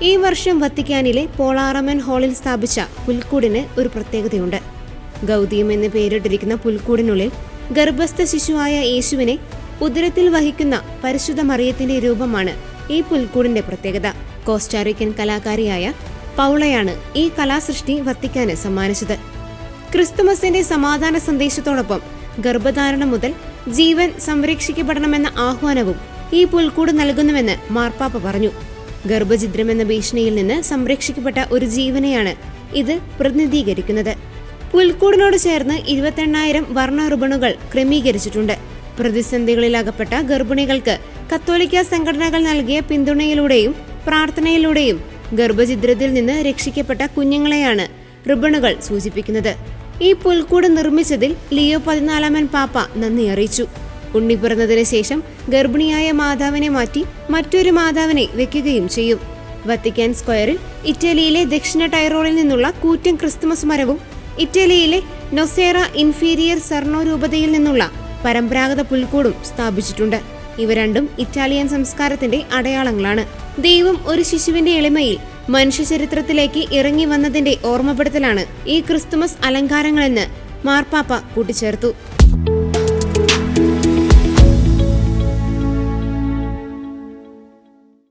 ഈ വർഷം വത്തിക്കാനിലെ പോളാറമൻ ഹാളിൽ സ്ഥാപിച്ച പുൽക്കൂടിന് ഒരു പ്രത്യേകതയുണ്ട്. ഗൗതിയം എന്ന് പേരിട്ടിരിക്കുന്ന പുൽക്കൂടിനുള്ളിൽ ഗർഭസ്ഥ ശിശുവായ യേശുവിനെ ഉദരത്തിൽ വഹിക്കുന്ന പരിശുദ്ധ മറിയത്തിന്റെ രൂപമാണ് ഈ പുൽക്കൂടിന്റെ പ്രത്യേകത. കോസ്റ്റാറിക്കൻ കലാകാരിയായ പൗളയാണ് ഈ കലാസൃഷ്ടി വത്തിക്കാന് സമ്മാനിച്ചത്. ക്രിസ്തുമസിന്റെ സമാധാന സന്ദേശത്തോടൊപ്പം ഗർഭധാരണം മുതൽ ജീവൻ സംരക്ഷിക്കപ്പെടണമെന്ന ആഹ്വാനവും ഈ പുൽക്കൂട് നൽകുന്നുവെന്ന് മാർപ്പാപ്പ പറഞ്ഞു. ഗർഭഛിദ്രം എന്ന ഭീഷണിയിൽ നിന്ന് സംരക്ഷിക്കപ്പെട്ട ഒരു ജീവനെയാണ് ഇത് പ്രതിനിധീകരിക്കുന്നത്. പുൽക്കൂടിനോട് ചേർന്ന് 28,000 വർണ്ണ റിബണുകൾ ക്രമീകരിച്ചിട്ടുണ്ട്. പ്രതിസന്ധികളിലകപ്പെട്ട ഗർഭിണികൾക്ക് കത്തോലിക്ക സംഘടനകൾ നൽകിയ പിന്തുണയിലൂടെയും പ്രാർത്ഥനയിലൂടെയും ഗർഭഛിദ്രത്തിൽ നിന്ന് രക്ഷിക്കപ്പെട്ട കുഞ്ഞുങ്ങളെയാണ് റിബണുകൾ സൂചിപ്പിക്കുന്നത്. ഈ പുൽക്കൂട് നിർമ്മിച്ചതിൽ ലിയോ 14 പാപ്പ നന്ദി അറിയിച്ചു. ഉണ്ണി പിറന്നതിന് ശേഷം ഗർഭിണിയായ മാതാവിനെ മാറ്റി മറ്റൊരു മാതാവിനെ വെക്കുകയും ചെയ്യും. വത്തിക്കാൻ സ്ക്വയറിൽ ഇറ്റലിയിലെ ദക്ഷിണ ടൈറോളിൽ നിന്നുള്ള കൂറ്റൻ ക്രിസ്തുമസ് മരവും ഇറ്റലിയിലെ നൊസേറ ഇൻഫീരിയർ സർണോ രൂപതയിൽ നിന്നുള്ള പരമ്പരാഗത പുൽക്കൂടും സ്ഥാപിച്ചിട്ടുണ്ട്. ഇവ രണ്ടും ഇറ്റാലിയൻ സംസ്കാരത്തിന്റെ അടയാളങ്ങളാണ്. ദൈവം ഒരു ശിശുവിന്റെ എളിമയിൽ മനുഷ്യ ചരിത്രത്തിലേക്ക് ഇറങ്ങി വന്നതിന്റെ ഓർമ്മപ്പെടുത്തലാണ് ഈ ക്രിസ്തുമസ് അലങ്കാരങ്ങളെന്ന് മാർപ്പാപ്പ കൂട്ടിച്ചേർത്തു.